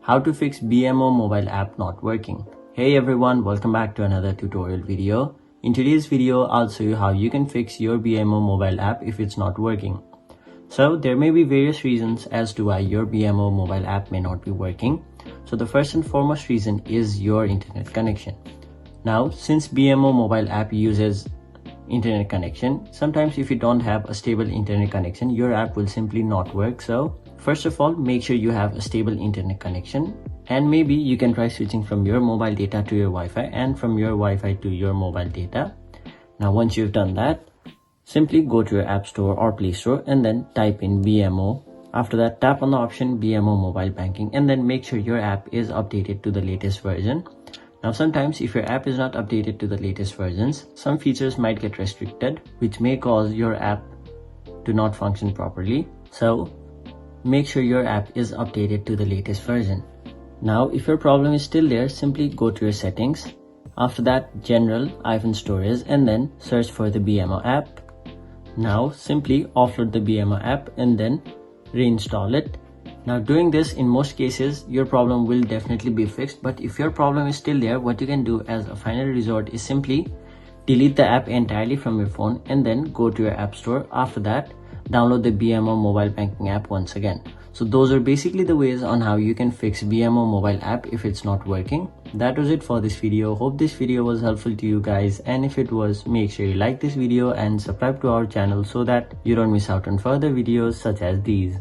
How to fix BMO mobile app not working. Hey everyone, welcome back to another tutorial video. In today's video, I'll show you how you can fix your BMO mobile app if it's not working. So there may be various reasons as to why your BMO mobile app may not be working. So the first and foremost reason is your internet connection. Now, since BMO mobile app uses internet connection, sometimes if you don't have a stable internet connection, your app will simply not work. So first of all, make sure you have a stable internet connection, and maybe you can try switching from your mobile data to your Wi-Fi and from your Wi-Fi to your mobile data. Now once you've done that, simply go to your App Store or Play Store and then type in BMO. After that, tap on the option BMO mobile banking and then make sure your app is updated to the latest version. Now sometimes if your app is not updated to the latest versions, some features might get restricted, which may cause your app to not function properly. So make sure your app is updated to the latest version. Now if your problem is still there, simply go to your settings. After that, general storage, and then search for the BMO app. Now simply offload the BMO app and then reinstall it. Now doing this, in most cases your problem will definitely be fixed, but if your problem is still there, what you can do as a final resort is simply delete the app entirely from your phone and then go to your App Store. After that, download the BMO mobile banking app once again. So those are basically the ways on how you can fix BMO mobile app if it's not working. That was it for this video. Hope this video was helpful to you guys, and if it was, make sure you like this video and subscribe to our channel so that you don't miss out on further videos such as these.